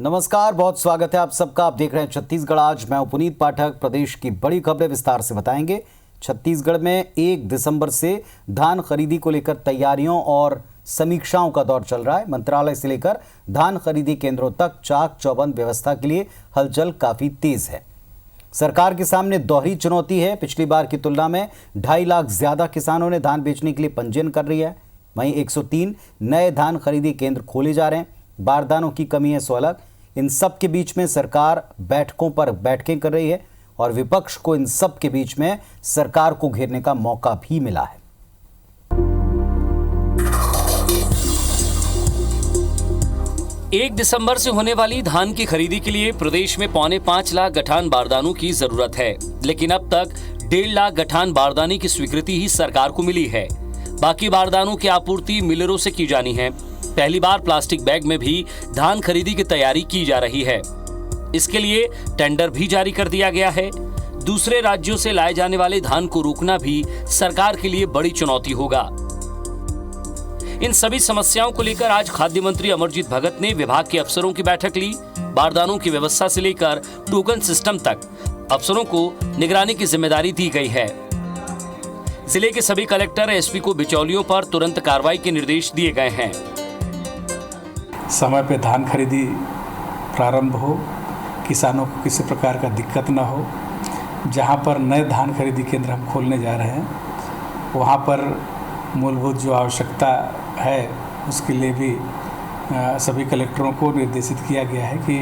नमस्कार, बहुत स्वागत है आप सबका। आप देख रहे हैं छत्तीसगढ़ आज। मैं पुनीत पाठक। प्रदेश की बड़ी खबरें विस्तार से बताएंगे। छत्तीसगढ़ में 1 दिसंबर से धान खरीदी को लेकर तैयारियों और समीक्षाओं का दौर चल रहा है। मंत्रालय से लेकर धान खरीदी केंद्रों तक चाक चौबंद व्यवस्था के लिए हलचल काफी तेज है। सरकार के सामने दोहरी चुनौती है। पिछली बार की तुलना में 2.5 लाख ज्यादा किसानों ने धान बेचने के लिए पंजीयन कर रही है। वहीं 103 नए धान खरीदी केंद्र खोले जा रहे हैं। बारदानों की कमी है 16। इन सब के बीच में सरकार बैठकों पर बैठकें कर रही है और विपक्ष को इन सब के बीच में सरकार को घेरने का मौका भी मिला है। एक दिसंबर से होने वाली धान की खरीदी के लिए प्रदेश में 4.25 लाख गठान बारदानों की जरूरत है, लेकिन अब तक 1.5 लाख गठान बारदाने की स्वीकृति ही सरकार को मिली है। बाकी बारदानों की आपूर्ति मिलरों से की जानी है। पहली बार प्लास्टिक बैग में भी धान खरीदी की तैयारी की जा रही है। इसके लिए टेंडर भी जारी कर दिया गया है। दूसरे राज्यों से लाए जाने वाले धान को रोकना भी सरकार के लिए बड़ी चुनौती होगा। इन सभी समस्याओं को लेकर आज खाद्य मंत्री अमरजीत भगत ने विभाग के अफसरों की बैठक ली। बारदानों की व्यवस्था से लेकर टोकन सिस्टम तक अफसरों को निगरानी की जिम्मेदारी दी गई है। जिले के सभी कलेक्टर एसपी को बिचौलियों पर तुरंत कार्रवाई के निर्देश दिए गए हैं। समय पे धान खरीदी प्रारंभ हो, किसानों को किसी प्रकार का दिक्कत न हो। जहाँ पर नए धान खरीदी केंद्र हम खोलने जा रहे हैं, वहाँ पर मूलभूत जो आवश्यकता है उसके लिए भी सभी कलेक्टरों को निर्देशित किया गया है कि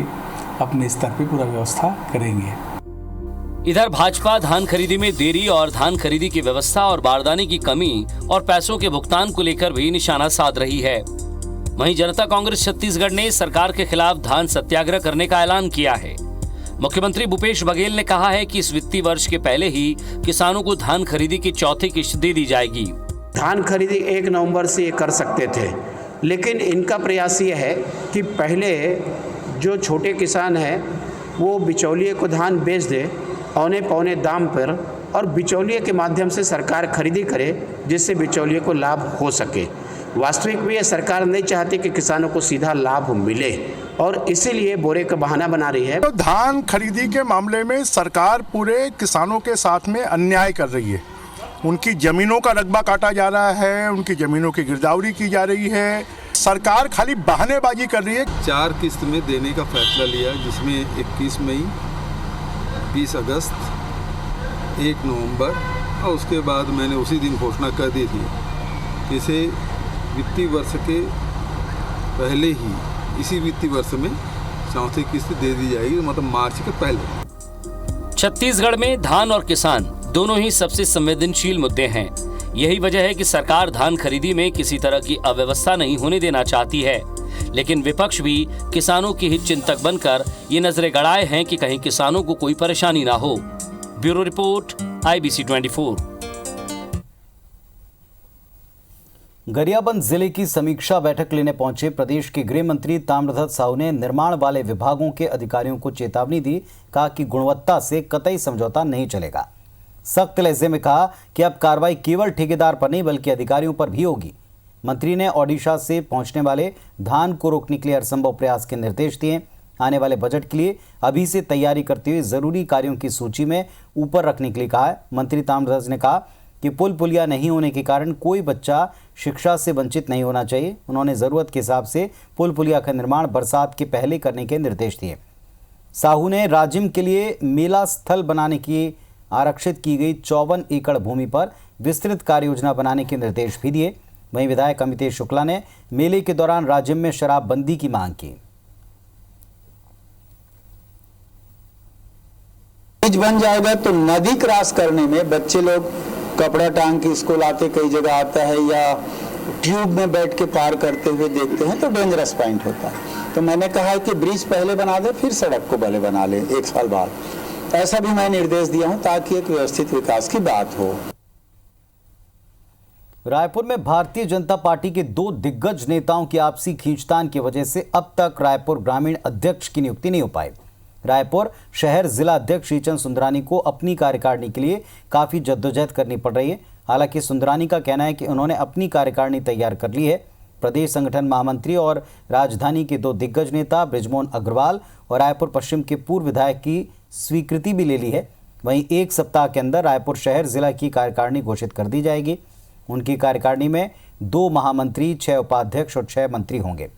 अपने स्तर पर पूरा व्यवस्था करेंगे। इधर भाजपा धान खरीदी में देरी और धान खरीदी की व्यवस्था और बारदाने की कमी और पैसों के भुगतान को लेकर भी निशाना साध रही है। वहीं जनता कांग्रेस छत्तीसगढ़ ने सरकार के खिलाफ धान सत्याग्रह करने का ऐलान किया है। मुख्यमंत्री भूपेश बघेल ने कहा है कि इस वित्तीय वर्ष के पहले ही किसानों को धान खरीदी की चौथी किश्त दे दी जाएगी। धान खरीदी 1 नवंबर से ये कर सकते थे, लेकिन इनका प्रयास ये है कि पहले जो छोटे किसान हैं वो बिचौलिए को धान बेच दे औने पौने दाम पर, और बिचौलिए के माध्यम से सरकार खरीदी करे, जिससे बिचौलिए को लाभ हो सके। वास्तविक में ये सरकार नहीं चाहती कि किसानों को सीधा लाभ मिले, और इसीलिए बोरे का बहाना बना रही है। तो धान खरीदी के मामले में सरकार पूरे किसानों के साथ में अन्याय कर रही है। उनकी जमीनों का रकबा काटा जा रहा है, उनकी जमीनों की गिरदावरी की जा रही है। सरकार खाली बहानेबाजी कर रही है। 4 किस्त में देने का फैसला लिया, जिसमें 21 मई, 20 अगस्त, 1 नवंबर और उसके बाद मैंने उसी दिन घोषणा कर दी थी कि इसे वित्तीय वर्ष के पहले ही, इसी वित्तीय वर्ष में चौथी किस्त दे दी जाएगी, मतलब मार्च के पहले। छत्तीसगढ़ में धान और किसान दोनों ही सबसे संवेदनशील मुद्दे हैं। यही वजह है कि सरकार धान खरीदी में किसी तरह की अव्यवस्था नहीं होने देना चाहती है, लेकिन विपक्ष भी किसानों के हित चिंतक बनकर ये नजरें गड़ाए हैं कि कहीं किसानों को कोई परेशानी ना हो। Bureau report, IBC 24। गरियाबंद जिले की समीक्षा बैठक लेने पहुंचे प्रदेश के गृह मंत्री ताम्रध्वज साहू ने निर्माण वाले विभागों के अधिकारियों को चेतावनी दी। कहा कि गुणवत्ता से कतई समझौता नहीं चलेगा। सख्त लहजे में कहा कि अब कार्रवाई केवल ठेकेदार पर नहीं बल्कि अधिकारियों पर भी होगी। मंत्री ने ओडिशा से पहुंचने वाले धान को रोकने के लिए हरसंभव प्रयास के निर्देश दिए। आने वाले बजट के लिए अभी से तैयारी करते हुए जरूरी कार्यों की सूची में ऊपर रखने के लिए कहा है। मंत्री ताम्रध्वज ने कहा कि पुल पुलिया नहीं होने के कारण कोई बच्चा शिक्षा से वंचित नहीं होना चाहिए। उन्होंने जरूरत के हिसाब से पुल पुलिया का निर्माण बरसात के पहले करने के निर्देश दिए। साहू ने राजिम के लिए मेला स्थल बनाने की आरक्षित की गई 54 एकड़ भूमि पर विस्तृत कार्य योजना बनाने के निर्देश भी दिए। वहीं विधायक अमितेश शुक्ला ने मेले के दौरान राजिम में शराबबंदी की मांग की। ब्रिज बन जाएगा तो नदी क्रॉस करने में बच्चे लोग कपड़ा टांग के स्कूल आते, कई जगह आता है, या ट्यूब में बैठ के पार करते हुए देखते हैं तो डेंजरस पॉइंट होता है। तो मैंने कहा है कि ब्रिज पहले बना दे, फिर सड़क को भले बना ले 1 साल बाद। ऐसा भी मैं निर्देश दिया हूं ताकि एक व्यवस्थित विकास की बात हो। रायपुर में भारतीय जनता पार्टी के 2 दिग्गज नेताओं की आपसी खींचतान की वजह से अब तक रायपुर ग्रामीण अध्यक्ष की नियुक्ति नहीं हो पाई। रायपुर शहर जिला अध्यक्ष श्रीचंद सुंदरानी को अपनी कार्यकारिणी के लिए काफी जद्दोजहद करनी पड़ रही है। हालांकि सुंदरानी का कहना है कि उन्होंने अपनी कार्यकारिणी तैयार कर ली है। प्रदेश संगठन महामंत्री और राजधानी के 2 दिग्गज नेता बृजमोहन अग्रवाल और रायपुर पश्चिम के पूर्व विधायक की स्वीकृति भी ले ली है। वहीं 1 सप्ताह के अंदर रायपुर शहर जिला की कार्यकारिणी घोषित कर दी जाएगी। उनकी कार्यकारिणी में 2 महामंत्री, 6 उपाध्यक्ष और 6 मंत्री होंगे।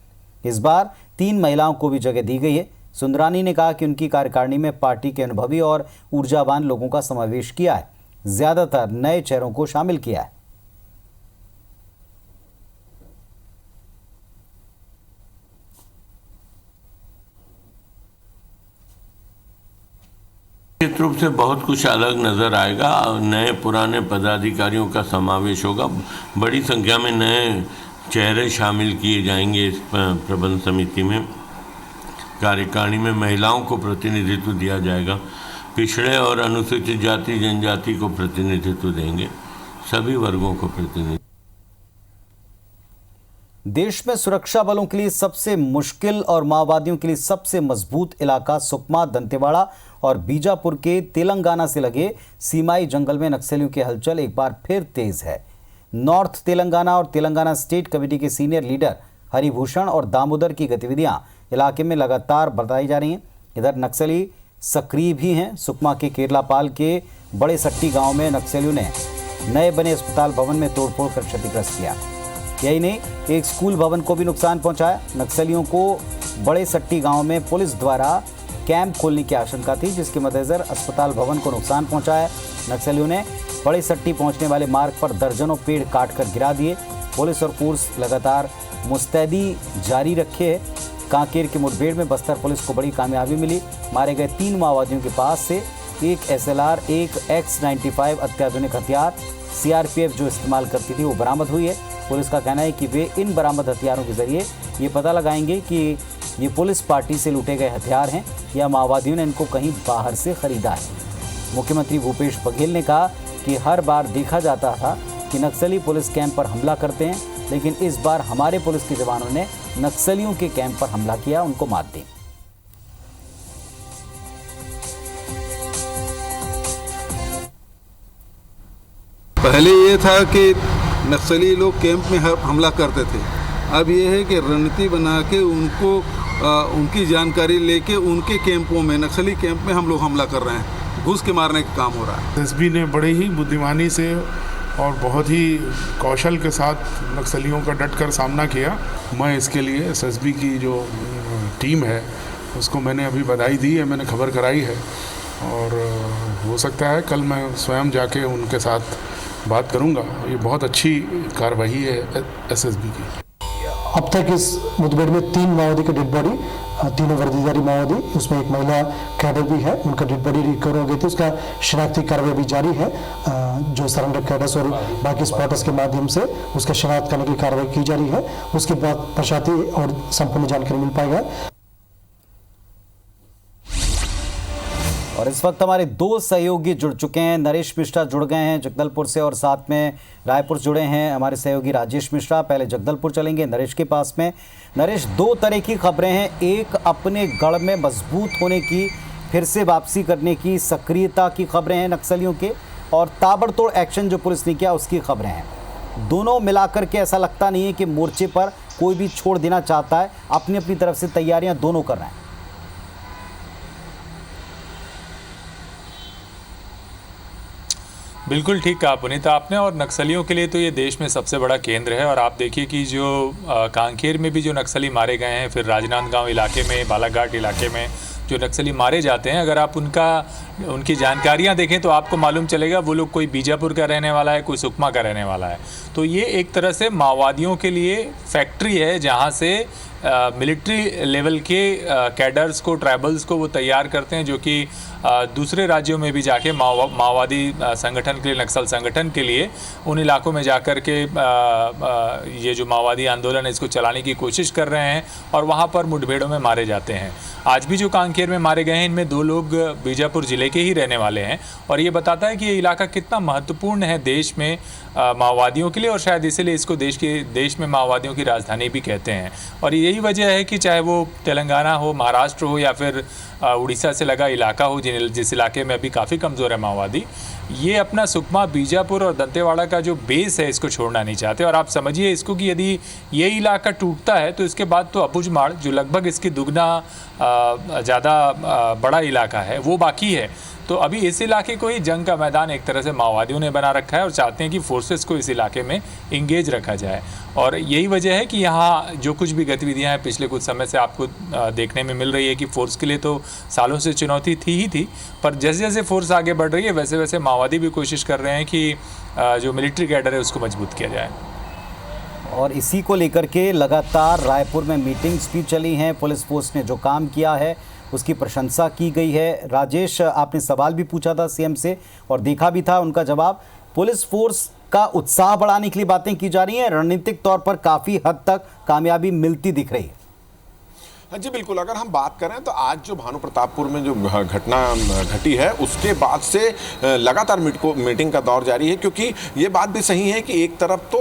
इस बार 3 महिलाओं को भी जगह दी गई है। सुंदरानी ने कहा कि उनकी कार्यकारिणी में पार्टी के अनुभवी और ऊर्जावान लोगों का समावेश किया है, ज्यादातर नए चेहरों को शामिल किया है। निश्चित रूप से बहुत कुछ अलग नजर आएगा। नए पुराने पदाधिकारियों का समावेश होगा। बड़ी संख्या में नए चेहरे शामिल किए जाएंगे इस प्रबंध समिति में। कार्यकारिणी में महिलाओं को प्रतिनिधित्व दिया जाएगा। पिछड़े और अनुसूचित जाति जनजाति को प्रतिनिधित्व देंगे। सभी वर्गों को प्रतिनिधित्व। देश में सुरक्षा बलों के लिए सबसे मुश्किल और माओवादियों के लिए सबसे मजबूत इलाका सुकमा, दंतेवाड़ा और बीजापुर के तेलंगाना से लगे सीमाई जंगल में नक्सलियों की हलचल एक बार फिर तेज है। नॉर्थ तेलंगाना और तेलंगाना स्टेट कमेटी के सीनियर लीडर हरिभूषण और दामोदर की गतिविधियां इलाके में लगातार बताई जा रही हैं। इधर नक्सली सक्रिय भी हैं। सुकमा के केरलापाल के बड़े सट्टी गांव में नक्सलियों ने नए बने अस्पताल भवन में तोड़फोड़ कर क्षतिग्रस्त किया। यही नहीं, एक स्कूल भवन को भी नुकसान पहुंचाया। नक्सलियों को बड़े सट्टी गांव में पुलिस द्वारा कैंप खोलने की आशंका थी, जिसके मद्देनजर अस्पताल भवन को नुकसान पहुंचाया। नक्सलियों ने बड़े सट्टी पहुंचने वाले मार्ग पर दर्जनों पेड़ काटकर गिरा दिए। पुलिस और फोर्स लगातार मुस्तैदी जारी रखे। कांकेर की मुठभेड़ में बस्तर पुलिस को बड़ी कामयाबी मिली। मारे गए 3 माओवादियों के पास से एक SLR, एक X95 अत्याधुनिक हथियार CRPF जो इस्तेमाल करती थी वो बरामद हुई है। पुलिस का कहना है कि वे इन बरामद हथियारों के जरिए ये पता लगाएंगे कि ये पुलिस पार्टी से लूटे गए हथियार हैं या माओवादियों ने इनको कहीं बाहर से खरीदा है। मुख्यमंत्री भूपेश बघेल ने कहा कि हर बार देखा जाता था कि नक्सली पुलिस कैंप पर हमला करते हैं, लेकिन इस बार हमारे पुलिस के जवानों ने नक्सलियों के कैंप पर हमला किया, उनको मात दी। पहले ये था कि नक्सली लोग कैंप में हमला करते थे। अब ये है कि रणनीति बना के उनको उनकी जानकारी लेके उनके कैंपों में, नक्सली कैंप में हम लोग हमला कर रहे हैं। घुस के मारने का काम हो रहा है। एसपी ने बड़े ही बुद्धिमानी से और बहुत ही कौशल के साथ नक्सलियों का डटकर सामना किया। मैं इसके लिए एसएसबी की जो टीम है उसको मैंने अभी बधाई दी है, मैंने खबर कराई है और हो सकता है कल मैं स्वयं जाके उनके साथ बात करूंगा। ये बहुत अच्छी कार्रवाई है एसएसबी की। अब तक इस मुठभेड़ में 3 माओवादी के डेड बॉडी, तीनों वर्दीधारी माओवादी, उसमें एक महिला कैडर भी है, उनका डेड बॉडी रिकवर हो गई थी। उसका शिनाख्ती कार्रवाई भी जारी है। जो सरेंडर कैडर्स और बाकी स्पॉटर्स के माध्यम से उसका शिनाख्त करने की कार्रवाई की जा रही है। उसके बाद पश्चात और संपूर्ण जानकारी मिल पाएगा। और इस वक्त हमारे 2 सहयोगी जुड़ चुके हैं। नरेश मिश्रा जुड़ गए हैं जगदलपुर से और साथ में रायपुर जुड़े हैं हमारे सहयोगी राजेश मिश्रा। पहले जगदलपुर चलेंगे नरेश के पास में। नरेश, 2 तरह की खबरें हैं। एक अपने गढ़ में मजबूत होने की, फिर से वापसी करने की सक्रियता की खबरें हैं नक्सलियों के, और ताबड़तोड़ एक्शन जो पुलिस ने किया उसकी खबरें हैं। दोनों मिलाकर के ऐसा लगता नहीं है कि मोर्चे पर कोई भी छोड़ देना चाहता है। अपनी अपनी तरफ से तैयारियां दोनों कर रहे हैं। बिल्कुल ठीक कहा पुनीत आपने। और नक्सलियों के लिए तो ये देश में सबसे बड़ा केंद्र है। और आप देखिए कि जो कांकेर में भी जो नक्सली मारे गए हैं, फिर राजनांदगांव इलाके में, बालाघाट इलाके में जो नक्सली मारे जाते हैं, अगर आप उनकी जानकारियां देखें तो आपको मालूम चलेगा वो लोग कोई बीजापुर का रहने वाला है, कोई सुकमा का रहने वाला है। तो ये एक तरह से माओवादियों के लिए फैक्ट्री है जहाँ से मिलिट्री लेवल के कैडर्स को, ट्राइबल्स को वो तैयार करते हैं, जो कि दूसरे राज्यों में भी जाके माओवादी संगठन के लिए, नक्सल संगठन के लिए उन इलाकों में जाकर के ये जो माओवादी आंदोलन है इसको चलाने की कोशिश कर रहे हैं और वहाँ पर मुठभेड़ों में मारे जाते हैं। आज भी जो कांकेर में मारे गए हैं इनमें 2 लोग बीजापुर ज़िले के ही रहने वाले हैं। और ये बताता है कि ये इलाका कितना महत्वपूर्ण है देश में माओवादियों के लिए, और शायद इसीलिए इसको देश में माओवादियों की राजधानी भी कहते हैं। और यही वजह है कि चाहे वो तेलंगाना हो, महाराष्ट्र हो या फिर उड़ीसा से लगा इलाका हो, जिस इलाके में अभी काफ़ी कमज़ोर है माओवादी, ये अपना सुकमा, बीजापुर और दंतेवाड़ा का जो बेस है इसको छोड़ना नहीं चाहते। और आप समझिए इसको कि यदि ये इलाका टूटता है तो इसके बाद तो अबुझमाड़, जो लगभग इसकी दुगना ज़्यादा बड़ा इलाका है, वो बाकी है। तो अभी इस इलाके को ही जंग का मैदान एक तरह से माओवादियों ने बना रखा है और चाहते हैं कि फोर्सेस को इस इलाके में इंगेज रखा जाए। और यही वजह है कि यहाँ जो कुछ भी गतिविधियाँ हैं पिछले कुछ समय से आपको देखने में मिल रही है कि फोर्स के लिए तो सालों से चुनौती थी, पर जैसे जैसे फोर्स आगे बढ़ रही है वैसे वैसे माओवादी भी कोशिश कर रहे हैं कि जो मिलिट्री कैडर है उसको मजबूत किया जाए। और इसी को लेकर के लगातार रायपुर में मीटिंग्स भी चली हैं। पुलिस फोर्स ने जो काम किया है उसकी प्रशंसा की गई है। राजेश, आपने सवाल भी पूछा था सीएम से और देखा भी था उनका जवाब। पुलिस फोर्स का उत्साह बढ़ाने के लिए बातें की जा रही हैं, रणनीतिक तौर पर काफ़ी हद तक कामयाबी मिलती दिख रही है। जी बिल्कुल, अगर हम बात करें तो आज जो भानु प्रतापपुर में जो घटना घटी है उसके बाद से लगातार मीटिंग का दौर जारी है, क्योंकि ये बात भी सही है कि एक तरफ तो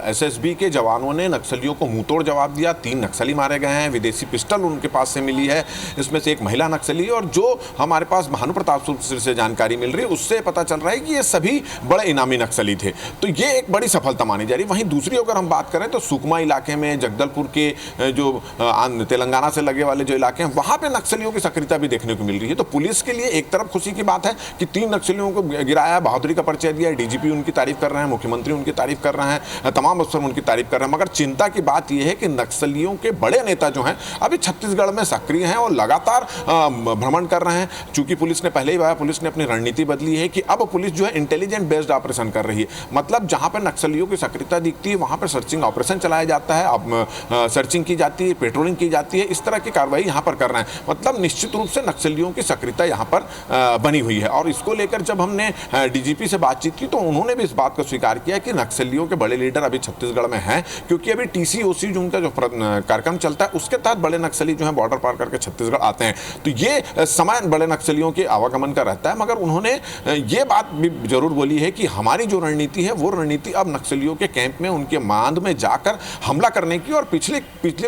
एसएसबी के जवानों ने नक्सलियों को मुंहतोड़ जवाब दिया, 3 नक्सली मारे गए हैं, विदेशी पिस्टल उनके पास से मिली है, इसमें से एक महिला नक्सली। और जो हमारे पास भानु प्रतापपुर से जानकारी मिल रही है उससे पता चल रहा है कि ये सभी बड़े इनामी नक्सली थे, तो ये एक बड़ी सफलता मानी जा रही है। वहीं दूसरी अगर हम बात करें तो सुकमा इलाके में, जगदलपुर के जो तेलंगाना से लगे वाले जो इलाके हैं वहां पे नक्सलियों की सक्रियता भी देखने को मिल रही है। तो पुलिस के लिए एक तरफ खुशी की बात है कि 3 नक्सलियों को गिराया, बहादुरी का परिचय दिया, डीजीपी उनकी तारीफ कर रहे हैं, मुख्यमंत्री उनकी तारीफ कर रहे हैं, तमाम अफसर उनकी तारीफ कर रहे हैं। मगर चिंता की बात यह है कि नक्सलियों के बड़े नेता जो हैं अभी छत्तीसगढ़ में सक्रिय हैं और लगातार भ्रमण कर रहे हैं। चूंकि पुलिस ने पहले ही बताया, पुलिस ने अपनी रणनीति बदली है कि अब पुलिस जो है इंटेलिजेंट बेस्ड ऑपरेशन कर रही है, मतलब जहां पर नक्सलियों की सक्रियता दिखती है वहां पर सर्चिंग ऑपरेशन चलाया जाता है, अब सर्चिंग की जाती है, पेट्रोलिंग की जाती है, इस तरह की कार्रवाई यहाँ पर कर रहे हैं। मतलब निश्चित रूप से नक्सलियों की सक्रियता यहाँ पर बनी हुई है। और इसको लेकर जब हमने डीजीपी से बातचीत की तो उन्होंने भी इस बात को स्वीकार किया कि नक्सलियों के बड़े लीडर अभी छत्तीसगढ़ में हैं, क्योंकि अभी टीसीओसी जो उनका जो कार्यक्रम चलता है उसके तहत बड़े नक्सली जो है बॉर्डर पार करके छत्तीसगढ़ आते हैं, तो ये समय बड़े नक्सलियों के आवागमन का रहता है। मगर उन्होंने ये बात भी जरूर बोली है कि हमारी जो रणनीति है वो रणनीति अब नक्सलियों के कैंप में, उनके मांद में जाकर हमला करने की, और पिछले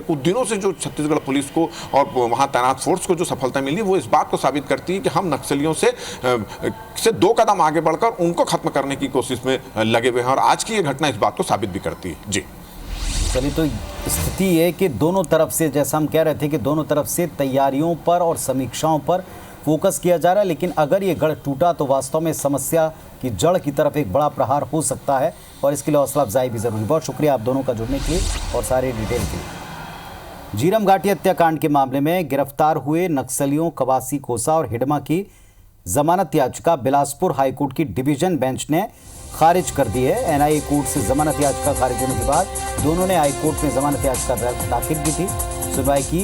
कुछ दिनों से जो छत्तीसगढ़ पुलिस को और वहां तैनात फोर्स को जो सफलता मिली वो इस बात को साबित करती है कि हम नक्सलियों से 2 कदम आगे बढ़कर उनको खत्म करने की कोशिश में लगे हुए हैं, और आज की ये घटना इस बात को साबित भी करती है। जी चलिए, तो स्थिति है कि दोनों तरफ से, जैसा हम कह रहे थे कि दोनों तरफ से तैयारियों पर और समीक्षाओं पर फोकस किया जा रहा है, लेकिन अगर ये गढ़ टूटा तो वास्तव में समस्या की जड़ की तरफ एक बड़ा प्रहार हो सकता है, और इसके लिए हौसला अफजाई भी जरूरी। बहुत शुक्रिया आप दोनों का जुड़ने के लिए और सारे डिटेल के लिए। झीरम घाटी हत्याकांड के मामले में गिरफ्तार हुए नक्सलियों कवासी कोसा और हिडमा की जमानत याचिका बिलासपुर हाईकोर्ट की डिवीजन बेंच ने खारिज कर दी है। एनआईए कोर्ट से जमानत याचिका खारिज होने के बाद दोनों ने हाईकोर्ट में जमानत याचिका दाखिल की थी। सुनवाई की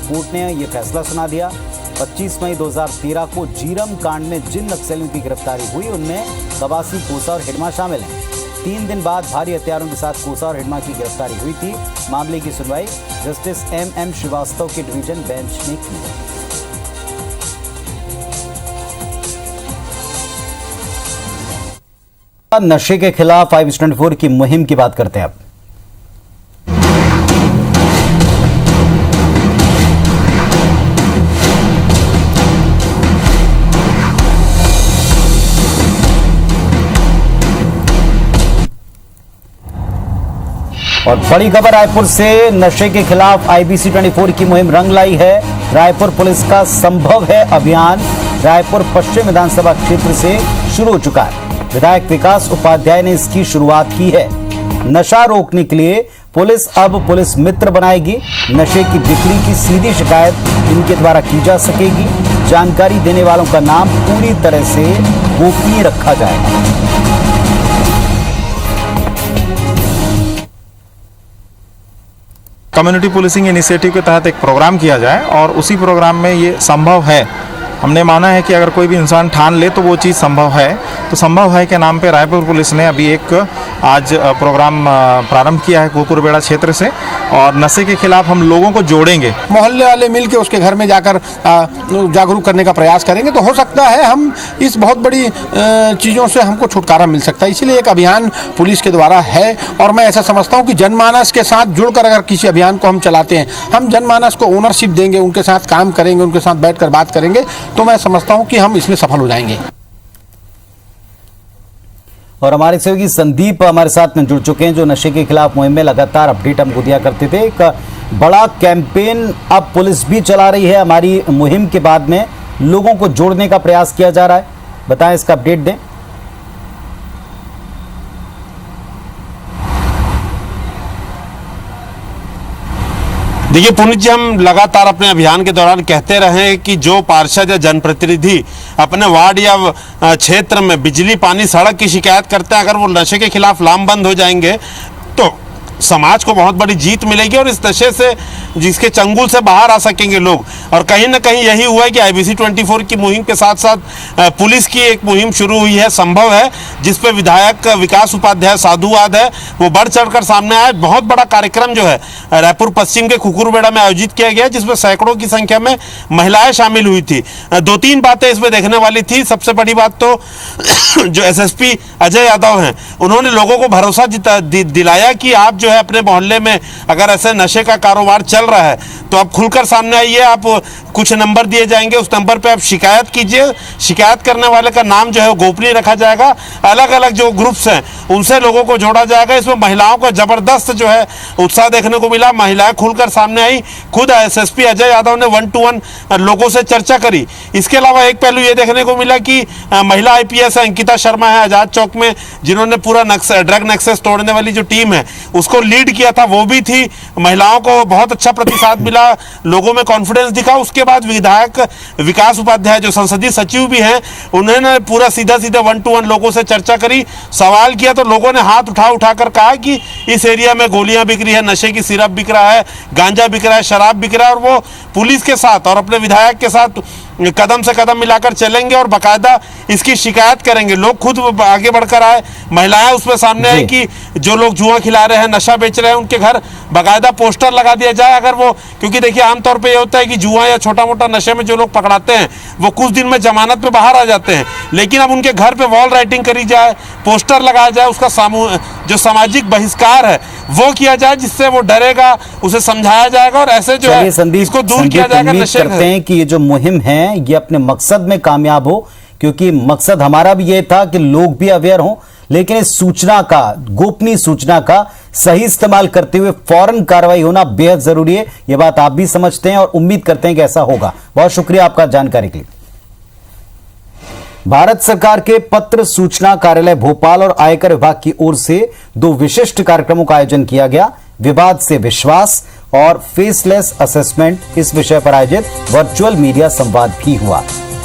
कोर्ट ने यह फैसला सुना दिया। 25 मई 2013 को झीरम कांड में जिन नक्सलियों की गिरफ्तारी हुई उनमें कवासी कोसा और हिडमा शामिल हैं। 3 दिन बाद भारी हथियारों के साथ कोसा और हिडमा की गिरफ्तारी हुई थी। मामले की सुनवाई जस्टिस एम श्रीवास्तव के डिवीजन बेंच ने की है। नशे के खिलाफ 524 की मुहिम की बात करते हैं अब। और बड़ी खबर रायपुर से, नशे के खिलाफ IBC 24 की मुहिम रंग लाई है। रायपुर पुलिस का संभव है अभियान रायपुर पश्चिम विधानसभा क्षेत्र से शुरू हो चुका है। विधायक विकास उपाध्याय ने इसकी शुरुआत की है। नशा रोकने के लिए पुलिस अब पुलिस मित्र बनाएगी। नशे की बिक्री की सीधी शिकायत इनके द्वारा की जा सकेगी। जानकारी देने वालों का नाम पूरी तरह से गोपनीय रखा जाएगा। कम्युनिटी पुलिसिंग इनिशिएटिव के तहत एक प्रोग्राम किया जाए और उसी प्रोग्राम में ये संभव है। हमने माना है कि अगर कोई भी इंसान ठान ले तो वो चीज़ संभव है। तो संभव है के नाम पे रायपुर पुलिस ने अभी एक आज प्रोग्राम प्रारंभ किया है कुकुरबेड़ा क्षेत्र से, और नशे के खिलाफ हम लोगों को जोड़ेंगे। मोहल्ले वाले मिल के उसके घर में जाकर जागरूक करने का प्रयास करेंगे तो हो सकता है हम इस बहुत बड़ी चीज़ों से हमको छुटकारा मिल सकता है। इसलिए एक अभियान पुलिस के द्वारा है, और मैं ऐसा समझता हूँ कि जनमानस के साथ जुड़कर अगर किसी अभियान को हम चलाते हैं, हम जनमानस को ओनरशिप देंगे, उनके साथ काम करेंगे, उनके साथ बैठकर बात करेंगे, तो मैं समझता हूं कि हम इसमें सफल हो जाएंगे। और हमारे सहयोगी संदीप हमारे साथ में जुड़ चुके हैं, जो नशे के खिलाफ मुहिम में लगातार अपडेट हमको दिया करते थे। एक बड़ा कैंपेन अब पुलिस भी चला रही है। हमारी मुहिम के बाद में लोगों को जोड़ने का प्रयास किया जा रहा है, बताएं, इसका अपडेट दें। देखिए पुनीत जी, हम लगातार अपने अभियान के दौरान कहते रहे हैं कि जो पार्षद या जनप्रतिनिधि अपने वार्ड या क्षेत्र में बिजली, पानी, सड़क की शिकायत करते हैं, अगर वो नशे के खिलाफ लामबंद हो जाएंगे तो समाज को बहुत बड़ी जीत मिलेगी और इस नशे से, जिसके चंगुल से बाहर आ सकेंगे लोग। और कहीं ना कहीं यही हुआ है कि IBC 24 की मुहिम के साथ साथ पुलिस की एक मुहिम शुरू हुई है, संभव है, जिस पे विधायक विकास उपाध्याय साधुवाद है, वो बढ़ चढ़कर सामने आए। बहुत बड़ा कार्यक्रम जो है रायपुर पश्चिम के खुकुरबेड़ा में आयोजित किया गया, जिसमें सैकड़ों की संख्या में महिलाएं शामिल हुई थी। 2-3 बातें इसमें देखने वाली थी। सबसे बड़ी बात तो जो SSP अजय यादव हैं, उन्होंने लोगों को भरोसा दिलाया कि आप जो है अपने मोहल्ले में अगर ऐसे नशे का कारोबार चल रहा है तो आप खुलकर सामने आइए, आप कुछ नंबर दिए जाएंगे, उस नंबर पे आप शिकायत कीजिए। शिकायत करने वाले का नाम जो है वो गोपनीय रखा जाएगा। अलग अलग जो ग्रुप्स हैं उनसे लोगों को जोड़ा जाएगा। इसमें महिलाओं का जबरदस्त जो है उत्साह देखने को मिला। महिलाएं खुलकर सामने आई। खुद SSP अजय यादव ने 1-to-1 लोगों से चर्चा करी। इसके अलावा एक पहलू ये देखने को मिला कि महिला IPS अंकिता शर्मा है आजाद चौक में, जिन्होंने पूरा ड्रग नेक्सस तोड़ने वाली जो टीम है उसको लीड किया था, वो भी थी। महिलाओं को बहुत अच्छा प्रतिसाद मिला, लोगों में कॉन्फिडेंस दिखा। उसके बाद विधायक विकास उपाध्याय जो संसदीय सचिव भी हैं, उन्होंने पूरा सीधा 1-to-1 लोगों से चर्चा करी, सवाल किया, तो लोगों ने हाथ उठाकर कहा कि इस एरिया में गोलियां बिक रही है, नशे की सिरप बिक रहा है, गांजा बिक रहा है, शराब बिक रहा है। और वो पुलिस के साथ और अपने विधायक के साथ कदम से कदम मिलाकर चलेंगे और बाकायदा इसकी शिकायत करेंगे। लोग खुद आगे बढ़कर आए, महिलाएं उसमें सामने आई कि जो लोग जुआ खिला रहे हैं, नशा बेच रहे हैं, उनके घर बाकायदा पोस्टर लगा दिया जाए। अगर वो, क्योंकि देखिए आमतौर पे ये होता है कि जुआ या छोटा मोटा नशे में जो लोग पकड़ाते हैं वो कुछ दिन में जमानत पे बाहर आ जाते हैं, लेकिन अब उनके घर पे वॉल राइटिंग करी जाए, पोस्टर लगाया जाए, उसका जो सामाजिक बहिष्कार है वो किया जाए, जिससे वो डरेगा, उसे समझाया जाएगा और ऐसे जो है इसको दूर किया जाएगा। नशे करते हैं कि ये जो मुहिम है ये अपने मकसद में कामयाब हो, क्योंकि मकसद हमारा भी ये था कि लोग भी अवेयर हों, लेकिन इस सूचना का, गोपनीय सूचना का सही इस्तेमाल करते हुए फौरन कार्रवाई होना बेहद जरूरी है। ये बात आप भी समझते हैं और उम्मीद करते हैं कि ऐसा होगा। बहुत शुक्रिया आपका जानकारी के लिए। भारत सरकार के पत्र सूचना कार्यालय भोपाल और आयकर विभाग की ओर से 2 विशिष्ट कार्यक्रमों का आयोजन किया गया। विवाद से विश्वास और फेसलेस असेसमेंट, इस विषय पर आयोजित वर्चुअल मीडिया संवाद भी हुआ।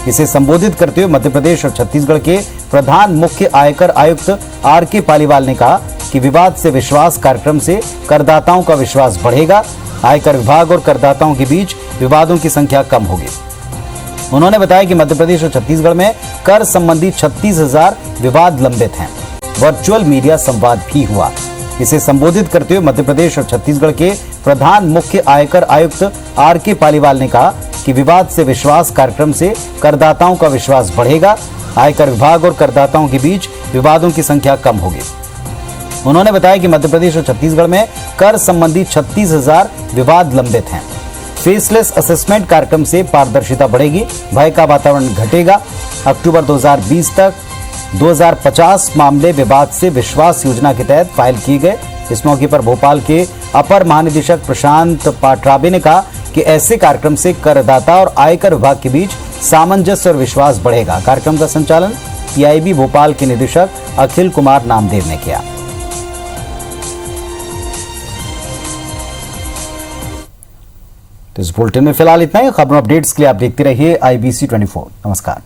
इसे संबोधित करते हुए मध्य प्रदेश और छत्तीसगढ़ के प्रधान मुख्य आयकर आयुक्त RK पालीवाल ने कहा कि विवाद से विश्वास कार्यक्रम से करदाताओं का विश्वास बढ़ेगा। आयकर विभाग और करदाताओं के बीच विवादों की संख्या कम होगी। उन्होंने बताया कि मध्य प्रदेश और छत्तीसगढ़ में कर संबंधी 36,000 विवाद लंबित हैं। वर्चुअल मीडिया संवाद भी हुआ। इसे संबोधित करते हुए मध्य प्रदेश और छत्तीसगढ़ के प्रधान मुख्य आयकर आयुक्त RK पालीवाल ने कहा कि विवाद से विश्वास कार्यक्रम से करदाताओं का विश्वास बढ़ेगा। आयकर विभाग और करदाताओं के बीच विवादों की संख्या कम होगी। उन्होंने बताया कि मध्य प्रदेश और छत्तीसगढ़ में कर संबंधी 36,000 विवाद लंबित हैं। फेसलेस असेसमेंट कार्यक्रम से पारदर्शिता बढ़ेगी, भय का वातावरण घटेगा। अक्टूबर 2020 तक 2050 मामले विवाद से विश्वास योजना के तहत फाइल किए गए। इस मौके पर भोपाल के अपर महानिदेशक प्रशांत पाटराबे ने कहा कि ऐसे कार्यक्रम से करदाता और आयकर विभाग के बीच सामंजस्य और विश्वास बढ़ेगा। कार्यक्रम का संचालन PIB भोपाल के निदेशक अखिल कुमार नामदेव ने किया। तो इस बुलेटिन में फिलहाल इतना ही। खबरों अपडेट्स के लिए आप देखते रहिए IBC 24। नमस्कार।